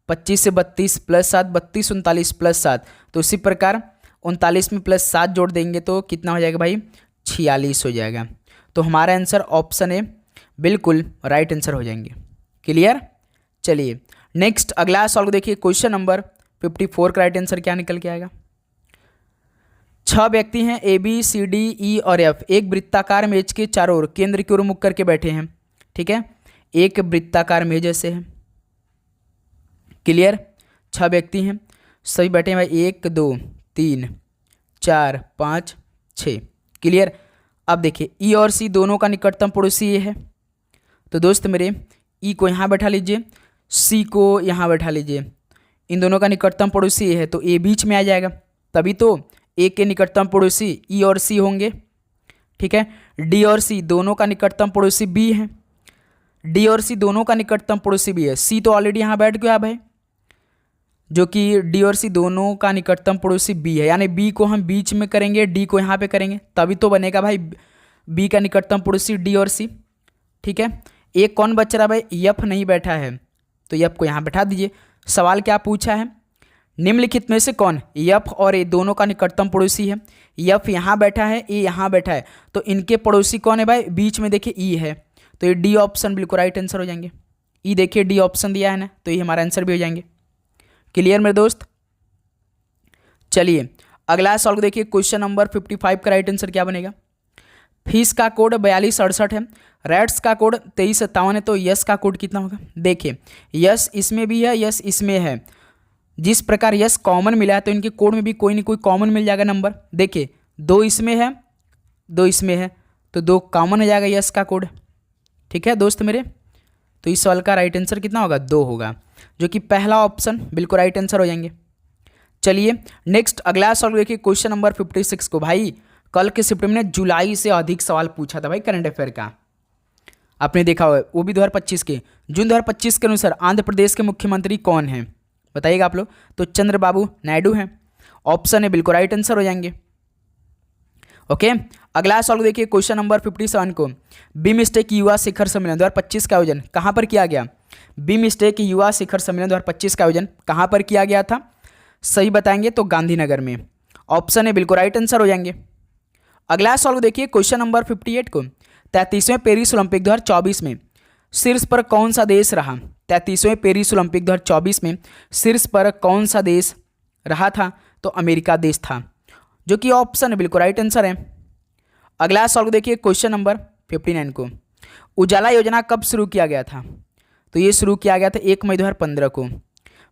25 से 32 +7, 32 39 +7। तो इसी प्रकार 39 में +7 जोड़ देंगे तो कितना हो जाएगा भाई? 46 हो जाएगा। तो हमारा आंसर ऑप्शन ए बिल्कुल राइट आंसर हो जाएंगे। क्लियर? चलिए नेक्स्ट अगला सवाल को देखिए, क्वेश्चन नंबर 54 का राइट आंसर क्या निकल के आएगा? 6 व्यक्ति हैं ABCDE और F, एक वृत्ताकार मेज के चारों ओर केंद्र की ओर मुख करके बैठे हैं। ठीक है, एक वृत्ताकार मेज ऐसे है। क्लियर? 6 व्यक्ति हैं, सभी बैठे हैं भाई, 1 2 3 4 5 6। क्लियर? अब देखिए E और C दोनों का निकटतम पड़ोसी ये है। तो दोस्त मेरे E को यहाँ बैठा लीजिए, C को यहाँ बैठा लीजिए। इन दोनों का निकटतम पड़ोसी ये है, तो A बीच में आ जाएगा, तभी तो A के निकटतम पड़ोसी E और C होंगे। ठीक है, D और C दोनों का निकटतम पड़ोसी B है, D और C दोनों का निकटतम पड़ोसी B है। C तो ऑलरेडी यहाँ बैठ गया भाई, जो कि D और C दोनों का निकटतम पड़ोसी B है, यानी B को हम बीच में करेंगे, D को यहाँ पे करेंगे, तभी तो बनेगा भाई B का निकटतम पड़ोसी D और C। ठीक है, एक कौन बच रहा भाई? F नहीं बैठा है, तो F को यहाँ बैठा दीजिए। सवाल क्या पूछा है? निम्नलिखित में से कौन F और A दोनों का निकटतम पड़ोसी है? F यहाँ बैठा है, A यहाँ बैठा है, तो इनके पड़ोसी कौन है भाई? बीच में देखिए E है, तो ये D ऑप्शन बिल्कुल राइट आंसर हो जाएंगे। E देखिए D ऑप्शन दिया है ना, तो ये हमारा आंसर भी हो जाएंगे। क्लियर मेरे दोस्त? चलिए अगला सवाल को देखिए, क्वेश्चन नंबर 55 का राइट आंसर क्या बनेगा? फीस का कोड 4268 है, रैट्स का कोड 2357 है, तो यस का कोड कितना होगा? देखिए यस इसमें भी है, यस इसमें है। जिस प्रकार यस कॉमन मिला है तो इनके कोड में भी कोई ना कोई कॉमन मिल जाएगा नंबर। देखिए 2 इसमें है, 2 इसमें है, तो 2 कॉमन हो जाएगा यस का कोड। ठीक है दोस्त मेरे, तो इस सवाल का राइट आंसर कितना होगा? 2 होगा, जो कि पहला ऑप्शन बिल्कुल राइट आंसर हो जाएंगे। चलिए नेक्स्ट अगला सवाल देखिए, क्वेश्चन नंबर 56 को। भाई कल के शिफ्ट में जुलाई से अधिक सवाल पूछा था भाई करंट अफेयर का, आपने देखा हुआ, वो भी 2025 के। जून 2025 के अनुसार आंध्र प्रदेश के मुख्यमंत्री कौन हैं? बताइएगा आप लोग। तो चंद्रबाबू नायडू हैं, ऑप्शन है बिल्कुल राइट आंसर हो जाएंगे। ओके, अगला सवाल देखिए, क्वेश्चन नंबर 57 को। बीमस्टेक युवा शिखर सम्मेलन 2025 का आयोजन कहाँ पर किया गया? बीमस्टेक युवा शिखर सम्मेलन 2025 का आयोजन कहाँ पर किया गया था? सही बताएंगे तो गांधीनगर में, ऑप्शन है बिल्कुल राइट आंसर हो जाएंगे। अगला सवाल देखिए, क्वेश्चन नंबर 58 को। 33वें पेरिस ओलंपिक 2024 में शीर्ष पर कौन सा देश रहा? 33वें पेरिस ओलंपिक 2024 में शीर्ष पर कौन सा देश रहा था? तो अमेरिका देश था, जो कि ऑप्शन है बिल्कुल राइट आंसर है। अगला सवाल देखिए, क्वेश्चन नंबर 59 को। उजाला योजना कब शुरू किया गया था? तो ये शुरू किया गया था 1 मई 2015 को।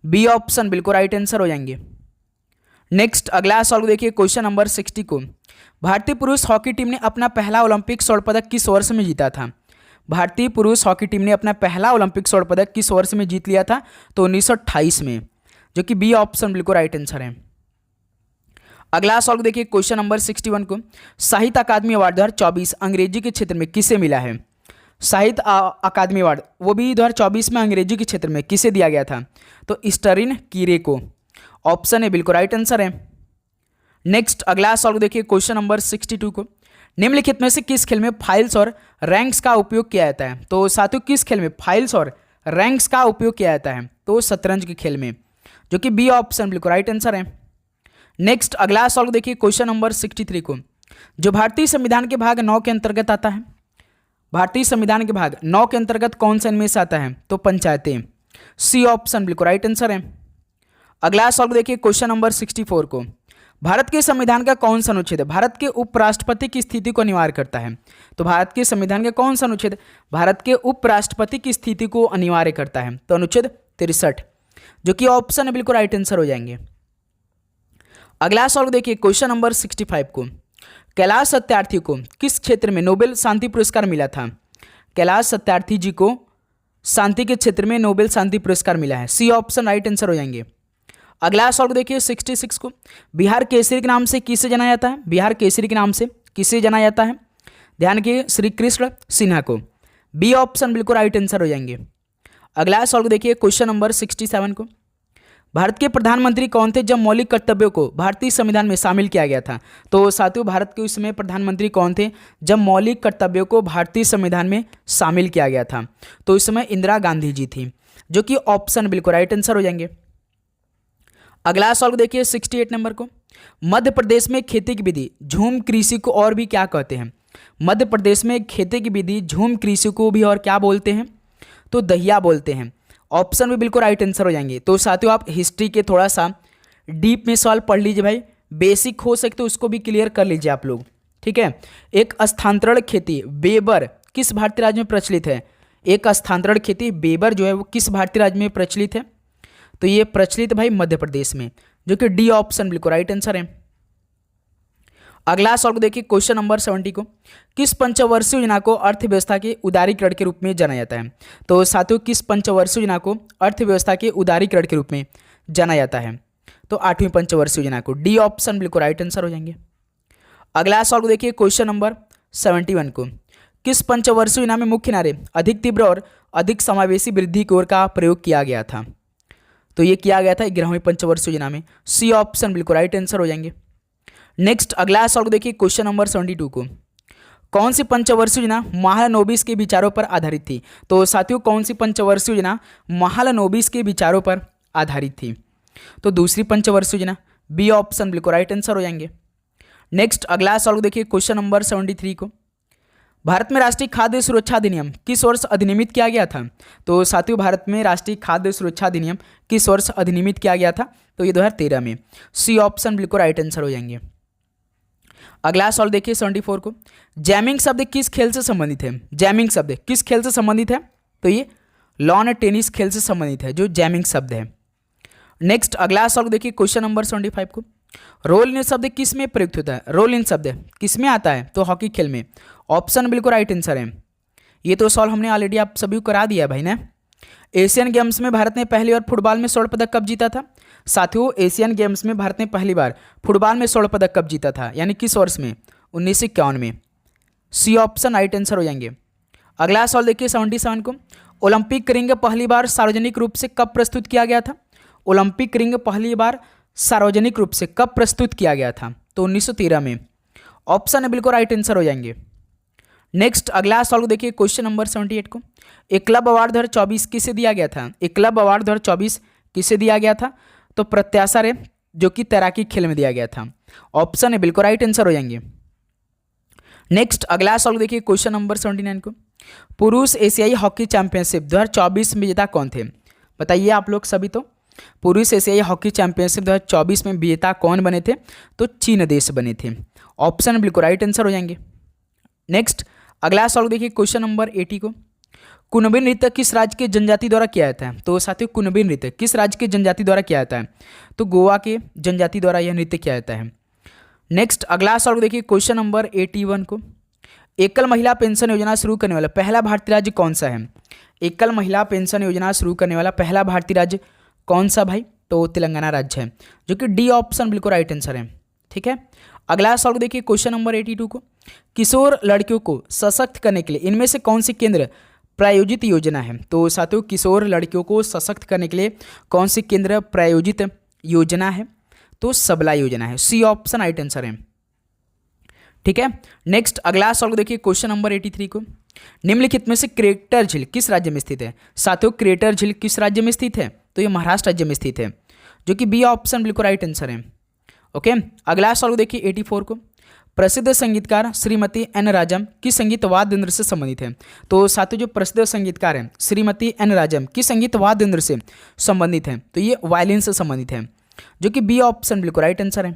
बी ऑप्शन बिल्कुल राइट आंसर हो जाएंगे। नेक्स्ट अगला सवाल देखिए क्वेश्चन नंबर 60 को, भारतीय पुरुष हॉकी टीम ने अपना पहला ओलंपिक स्वर्ण पदक किस वर्ष में जीता था? भारतीय पुरुष हॉकी टीम ने अपना पहला ओलंपिक स्वर्ण पदक किस वर्ष में जीत लिया था? तो 1928 में, जो कि बी ऑप्शन बिल्कुल राइट आंसर है। अगला सवाल देखिए क्वेश्चन नंबर 61 को, साहित्य अकादमी अवार्ड 2024 अंग्रेजी के क्षेत्र में किसे मिला है? साहित्य अकादमी अवार्ड वो भी 2024 में अंग्रेजी के क्षेत्र में किसे दिया गया था? तो स्टरिन कीरे को, ऑप्शन ए बिल्कुल राइट आंसर है। नेक्स्ट अगला सवाल देखिए क्वेश्चन नंबर 62 को, निम्नलिखित में से किस खेल में फाइल्स और रैंक्स का उपयोग किया जाता है? तो साथियों किस खेल में फाइल्स और रैंक्स का उपयोग किया जाता है? तो शतरंज के खेल में, जो कि बी ऑप्शन बिल्कुल राइट आंसर है। नेक्स्ट अगला सवाल देखिए क्वेश्चन नंबर 63 को, जो भारतीय संविधान के भाग 9 के अंतर्गत आता है, भारतीय संविधान के भाग 9 के अंतर्गत कौन सा इनमें से आता है? तो पंचायतें, सी ऑप्शन बिल्कुल राइट आंसर है। अगला सवाल देखिए क्वेश्चन नंबर 64 को, भारत के संविधान का कौन सा अनुच्छेद भारत के उपराष्ट्रपति की स्थिति को अनिवार्य करता है? तो भारत के संविधान का कौन सा अनुच्छेद भारत के उपराष्ट्रपति की स्थिति को अनिवार्य करता है? तो अनुच्छेद 63, जो कि ऑप्शन बिल्कुल राइट आंसर हो जाएंगे। अगला सवाल देखिए क्वेश्चन नंबर 65 को, कैलाश सत्यार्थी को किस क्षेत्र में नोबेल शांति पुरस्कार मिला था? कैलाश सत्यार्थी जी को शांति के क्षेत्र में नोबेल शांति पुरस्कार मिला है, सी ऑप्शन राइट आंसर हो जाएंगे। अगला सवाल देखिए 66 को, बिहार केसरी के नाम से किसे जाना जाता है? बिहार केसरी के नाम से किसे जाना जाता है? ध्यान के श्री कृष्ण सिन्हा को, बी ऑप्शन बिल्कुल राइट आंसर हो जाएंगे। अगला सवाल देखिए क्वेश्चन नंबर 67 को, भारत के प्रधानमंत्री कौन थे जब मौलिक कर्तव्यों को भारतीय संविधान में शामिल किया गया था? तो साथियों भारत के उस समय प्रधानमंत्री कौन थे जब मौलिक कर्तव्यों को भारतीय संविधान में शामिल किया गया था? तो इस समय इंदिरा गांधी जी थी, जो कि ऑप्शन बिल्कुल राइट आंसर हो जाएंगे। अगला सवाल देखिए 68 नंबर को, मध्य प्रदेश में खेती की विधि झूम कृषि को और भी क्या कहते हैं? मध्य प्रदेश में खेती की विधि झूम कृषि को भी और क्या बोलते हैं? तो दहिया बोलते हैं, ऑप्शन भी बिल्कुल राइट आंसर हो जाएंगे। तो साथियों आप हिस्ट्री के थोड़ा सा डीप में सवाल पढ़ लीजिए भाई, बेसिक हो सकते तो उसको भी क्लियर कर लीजिए आप लोग, ठीक है। एक स्थानांतरण खेती बेबर किस भारतीय राज्य में प्रचलित है? एक स्थानांतरण खेती बेबर जो है वो किस भारतीय राज्य में प्रचलित है? तो ये प्रचलित भाई मध्य प्रदेश में, जो कि डी ऑप्शन बिल्कुल राइट आंसर है। अगला सवाल देखिए क्वेश्चन नंबर 70 को, किस पंचवर्षीय योजना को अर्थव्यवस्था के उदारीकरण के रूप में जाना जाता है? तो साथियों किस पंचवर्षीय योजना को अर्थव्यवस्था के उदारीकरण के रूप में जाना जाता है? तो 8वीं पंचवर्षीय योजना को, डी ऑप्शन बिल्कुल राइट आंसर हो जाएंगे। अगला सवाल देखिए क्वेश्चन नंबर 71 को, किस पंचवर्षीय योजना में मुख्य नारे अधिक तीव्र और अधिक समावेशी वृद्धि की ओर का प्रयोग किया गया था? तो ये किया गया था 11वीं पंचवर्षीय योजना में, सी ऑप्शन बिल्कुल राइट आंसर हो जाएंगे। नेक्स्ट अगला सवाल देखिए क्वेश्चन नंबर 72 को, कौन सी पंचवर्षीय योजना महालनोबिस के विचारों पर आधारित थी? तो साथियों कौन सी पंचवर्षीय योजना महालनोबिस के विचारों पर आधारित थी? तो दूसरी पंचवर्षीय योजना, बी ऑप्शन बिल्कुल राइट आंसर हो जाएंगे। नेक्स्ट अगला सवाल देखिए क्वेश्चन नंबर 73 को, भारत में राष्ट्रीय खाद्य सुरक्षा अधिनियम किस वर्ष अधिनियमित किया गया था? तो साथियों भारत में राष्ट्रीय खाद्य सुरक्षा अधिनियम किस वर्ष अधिनियमित किया गया था? तो ये 2013 में, सी ऑप्शन बिल्कुल राइट आंसर हो जाएंगे। अगला सवाल देखिए 74 को, जैमिंग शब्द किस खेल से संबंधित है? जैमिंग शब्द किस खेल से संबंधित है? तो ये लॉन टेनिस खेल से संबंधित है जो जैमिंग शब्द है। नेक्स्ट अगला सवाल देखिए क्वेश्चन नंबर 75 को, रोल इन शब्द किस में प्रयुक्त होता है? रोल इन शब्द किस में आता है? तो हॉकी खेल में, ऑप्शन बिल्कुल राइट आंसर है। ये तो सवाल हमने ऑलरेडी आप सभी को करा दिया भाई ना। एशियन गेम्स में भारत ने पहली बार फुटबॉल में स्वर्ण पदक कब जीता था? साथियों एशियन गेम्स में भारत ने पहली बार फुटबॉल में स्वर्ण पदक कब जीता था, यानी किस वर्ष में? 1951 में, सी ऑप्शन राइट आंसर हो जाएंगे। अगला सवाल देखिए 77 को, ओलंपिक रिंग पहली बार सार्वजनिक रूप से कब प्रस्तुत किया गया था? ओलंपिक रिंग पहली बार सार्वजनिक रूप से कब प्रस्तुत किया गया था? तो 1913 में, ऑप्शन बिल्कुल राइट आंसर हो जाएंगे। नेक्स्ट अगला सवाल देखिए क्वेश्चन नंबर 78 को, एकलव्य अवार्ड 2024 किसे दिया गया था? एकलव्य अवार्ड 2024 किसे दिया गया था? तो प्रत्याशा रे जो कि तैराकी खेल में दिया गया था, ऑप्शन है बिल्कुल राइट आंसर हो जाएंगे। नेक्स्ट अगला सवाल देखिए क्वेश्चन नंबर 79 को, पुरुष एशियाई हॉकी चैंपियनशिप 2024 में विजेता कौन थे? बताइए आप लोग सभी। तो पुरुष एशियाई हॉकी चैंपियनशिप 2024 में विजेता कौन बने थे? तो चीन देश बने थे, ऑप्शन बिल्कुल राइट आंसर हो जाएंगे। नेक्स्ट अगला सवाल देखिए क्वेश्चन नंबर 80 को, कुणबी नृत्य किस राज्य के जनजाति द्वारा किया जाता है? तो साथियों कुणबी नृत्य किस राज्य के जनजाति द्वारा किया जाता है? तो गोवा के जनजाति द्वारा यह नृत्य किया जाता है। नेक्स्ट अगला सवाल देखिए क्वेश्चन नंबर 81 को, एकल महिला पेंशन योजना शुरू करने वाला पहला भारतीय राज्य कौन सा है? एकल महिला पेंशन योजना शुरू करने वाला पहला भारतीय राज्य कौन सा भाई? तो तेलंगाना राज्य है, जो कि डी ऑप्शन बिल्कुल राइट आंसर है। ठीक है, अगला सवाल देखिए क्वेश्चन नंबर 82 को, किशोर लड़कियों को सशक्त करने के लिए इनमें से कौन सी केंद्र प्रायोजित योजना है? तो साथियों किशोर लड़कियों को सशक्त करने के लिए कौन सी केंद्र प्रायोजित योजना है? तो सबला योजना है, सी ऑप्शन राइट आंसर है। ठीक है, नेक्स्ट अगला सवाल देखिए क्वेश्चन नंबर 83 को, निम्नलिखित में से क्रेटर झील किस राज्य में स्थित है? साथियों क्रेटर झील किस राज्य में स्थित है? तो ये महाराष्ट्र राज्य में स्थित है, जो कि बी ऑप्शन बिल्कुल राइट आंसर है। ओके, अगला सवाल देखिए 84 को, प्रसिद्ध संगीतकार श्रीमती एन राजम किस संगीत वाद्य यंत्र से संबंधित है? तो साथियों जो प्रसिद्ध संगीतकार है श्रीमती एन राजम किस संगीत वाद्य यंत्र से संबंधित है? तो ये वायलिन से संबंधित है, जो कि बी ऑप्शन बिल्कुल राइट आंसर है।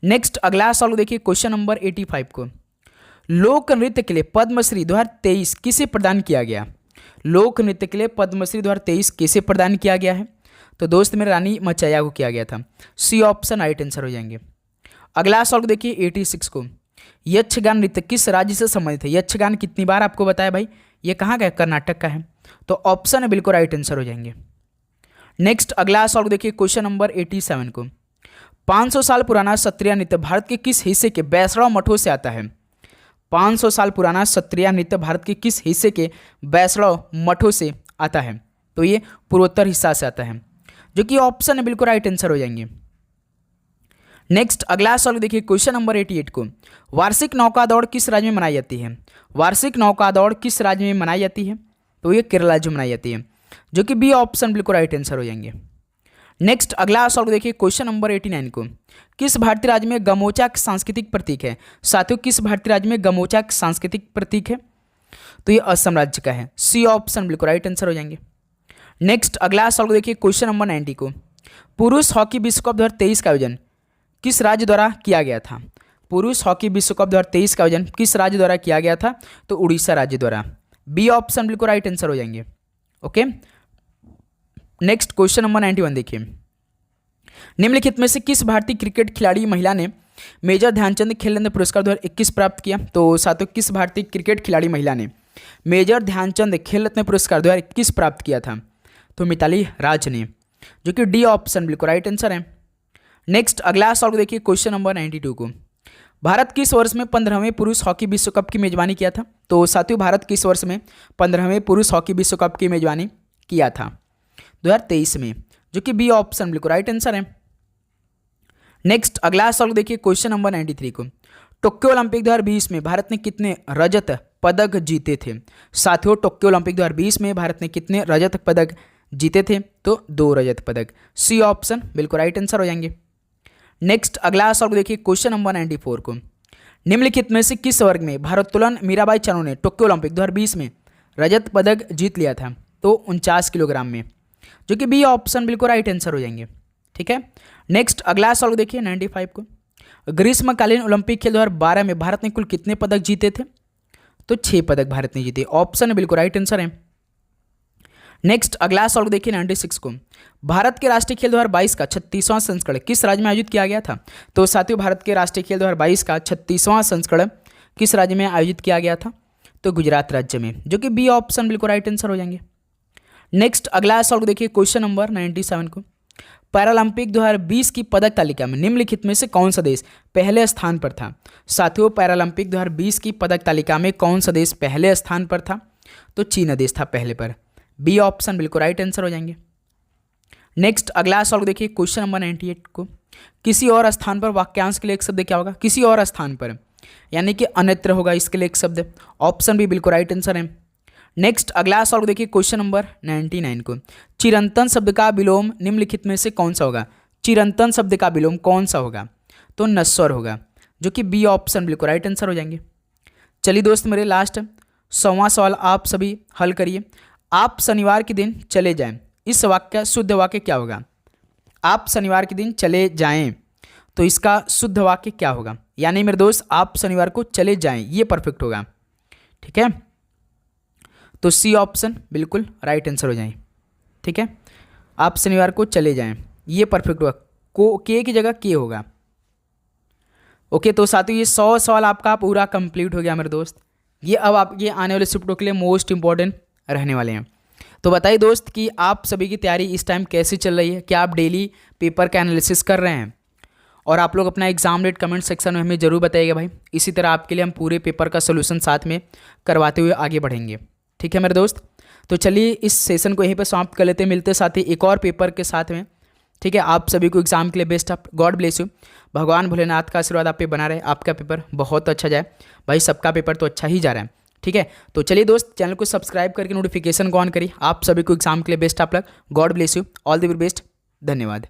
नेक्स्ट अगला सवाल देखिए क्वेश्चन नंबर 85 को, लोक नृत्य के लिए पद्मश्री 2023 किसे प्रदान किया गया? लोक नृत्य के लिए पद्मश्री 2023 किसे प्रदान किया गया है? तो दोस्त मेरे रानी मचैया को किया गया था, सी ऑप्शन राइट आंसर हो जाएंगे। अगला सवाल देखिए 86 को, यक्षगान नृत्य किस राज्य से संबंधित है? यक्षगान कितनी बार आपको बताया भाई, ये कहाँ का है? कर्नाटक का है, तो ऑप्शन है बिल्कुल राइट आंसर हो जाएंगे। नेक्स्ट अगला सवाल देखिए क्वेश्चन नंबर 87 को, 500 साल पुराना सत्रिया नृत्य भारत के किस हिस्से के बैसड़ाव मठों से आता है? 500 साल पुराना सत्रिया नृत्य भारत के किस हिस्से के बैसड़ाव मठों से आता है? तो ये पूर्वोत्तर हिस्सा से आता है, जो कि ऑप्शन है बिल्कुल राइट आंसर हो जाएंगे। नेक्स्ट अगला सवाल देखिए क्वेश्चन नंबर 88 को, वार्षिक नौका दौड़ किस राज्य में मनाई जाती है? वार्षिक नौका दौड़ किस राज्य में मनाई जाती है? तो ये केरल राज्य में मनाई जाती है, जो कि बी ऑप्शन बिल्कुल राइट आंसर हो जाएंगे। नेक्स्ट अगला सवाल देखिए क्वेश्चन नंबर 89 को, किस भारतीय राज्य में गमोचा सांस्कृतिक प्रतीक है? साथियों किस भारतीय राज्य में गमोचा सांस्कृतिक प्रतीक है? तो ये असम राज्य का है, सी ऑप्शन बिल्कुल राइट आंसर हो जाएंगे। नेक्स्ट अगला सवाल देखिए क्वेश्चन नंबर 90 को, पुरुष हॉकी विश्व कप 2023 का आयोजन किस राज्य द्वारा किया गया था? पुरुष हॉकी विश्व कप 2023 का आयोजन किस राज्य द्वारा किया गया था? तो उड़ीसा राज्य द्वारा, बी ऑप्शन बिल्कुल राइट आंसर हो जाएंगे। ओके, नेक्स्ट क्वेश्चन नंबर 91 देखिए, निम्नलिखित में से किस भारतीय क्रिकेट खिलाड़ी महिला ने मेजर ध्यानचंद खेल रत्न पुरस्कार 2021 प्राप्त किया? तो साथियों किस भारतीय क्रिकेट खिलाड़ी महिला ने मेजर ध्यानचंद खेल रत्न पुरस्कार 2021 प्राप्त किया था? तो मिताली राज ने, जो कि डी ऑप्शन बिल्कुल राइट आंसर है। नेक्स्ट अगला सवाल देखिए क्वेश्चन नंबर 92 को, भारत किस वर्ष में 15वें पुरुष हॉकी विश्व कप की मेजबानी किया था? तो साथियों भारत किस वर्ष में 15वें पुरुष हॉकी विश्व कप की मेजबानी किया था? 2023 में, जो कि बी ऑप्शन बिल्कुल राइट आंसर है। नेक्स्ट अगला सवाल देखिए क्वेश्चन नंबर 93 को, टोक्यो ओलंपिक 2020 में भारत ने कितने रजत पदक जीते थे? साथियों टोक्यो ओलंपिक 2020 में भारत ने कितने रजत पदक जीते थे? तो 2 रजत पदक, सी ऑप्शन बिल्कुल राइट आंसर हो जाएंगे। नेक्स्ट अगला सवाल देखिए क्वेश्चन नंबर 94 को, निम्नलिखित में से किस वर्ग में भारोत्तोलन मीराबाई चानू ने टोक्यो ओलंपिक 2020 में रजत पदक जीत लिया था? तो 49 किलोग्राम में, जो कि बी ऑप्शन बिल्कुल राइट आंसर हो जाएंगे। ठीक है, नेक्स्ट अगला सवाल देखिए 95 को, ग्रीष्मकालीन ओलंपिक खेल 2012 में भारत ने कुल कितने पदक जीते थे? तो 6 पदक भारत ने जीते, ऑप्शन बिल्कुल राइट आंसर है। नेक्स्ट अगला सवाल देखिए 96 को, भारत के राष्ट्रीय खेल 2022 का 36वां संस्करण किस राज्य में आयोजित किया गया था? तो साथियों भारत के राष्ट्रीय खेल 2022 का 36वां संस्करण किस राज्य में आयोजित किया गया था? तो गुजरात राज्य में, जो कि बी ऑप्शन बिल्कुल राइट आंसर हो जाएंगे। नेक्स्ट अगला सवाल देखिए क्वेश्चन नंबर 97 को, पैरालंपिक 2020 की पदक तालिका में निम्नलिखित में से कौन सा देश पहले स्थान पर था? साथियों पैरालंपिक 2020 की पदक तालिका में कौन सा देश पहले स्थान पर था? तो चीन देश था पहले पर, बी ऑप्शन बिल्कुल राइट आंसर हो जाएंगे। नेक्स्ट अगला सवाल देखिए क्वेश्चन नंबर 98 को, किसी और स्थान पर वाक्यांश के लिए एक शब्द क्या होगा? किसी और स्थान पर, यानी कि अन्यत्र होगा, इसके लिए एक शब्द, ऑप्शन भी बिल्कुल राइट आंसर है। नेक्स्ट अगला सवाल देखिए क्वेश्चन नंबर 99 को, चिरंतन शब्द का विलोम निम्नलिखित में से कौन सा होगा? चिरंतन शब्द का विलोम कौन सा होगा? तो नश्वर होगा, जो कि बी ऑप्शन बिल्कुल राइट आंसर हो जाएंगे। चलिए दोस्त मेरे लास्ट 100वां सवाल आप सभी हल करिए। आप शनिवार के दिन चले जाएं, इस वाक्य का शुद्ध वाक्य क्या होगा? आप शनिवार के दिन चले जाएं, तो इसका शुद्ध वाक्य क्या होगा? यानी मेरे दोस्त आप शनिवार को चले जाएं, ये परफेक्ट होगा। ठीक है, तो सी ऑप्शन बिल्कुल राइट आंसर हो जाए। ठीक है, आप शनिवार को चले जाएं, ये परफेक्ट हुआ। को के की जगह के होगा। ओके, तो साथियों ये 100 सवाल आपका पूरा कंप्लीट हो गया मेरे दोस्त। ये अब आप ये आने वाले शिफ्टों के लिए मोस्ट इंपॉर्टेंट रहने वाले हैं। तो बताइए दोस्त कि आप सभी की तैयारी इस टाइम कैसी चल रही है, क्या आप डेली पेपर का एनालिसिस कर रहे हैं? और आप लोग अपना एग्जाम डेट कमेंट सेक्शन में हमें जरूर बताइएगा भाई। इसी तरह आपके लिए हम पूरे पेपर का सोल्यूशन साथ में करवाते हुए आगे बढ़ेंगे। ठीक है मेरे दोस्त, तो चलिए इस सेशन को यहीं पर समाप्त कर लेते हैं। मिलते साथ ही एक और पेपर के साथ में। ठीक है, आप सभी को एग्जाम के लिए best of God bless you. भगवान भोलेनाथ का आशीर्वाद आप पे बना रहे, आपका पेपर बहुत अच्छा जाए भाई। सबका पेपर तो अच्छा ही जा रहा है। ठीक है, तो चलिए दोस्त चैनल को सब्सक्राइब करके नोटिफिकेशन को ऑन करिए। आप सभी को एग्जाम के लिए best of luck, God bless you, all the very best, धन्यवाद।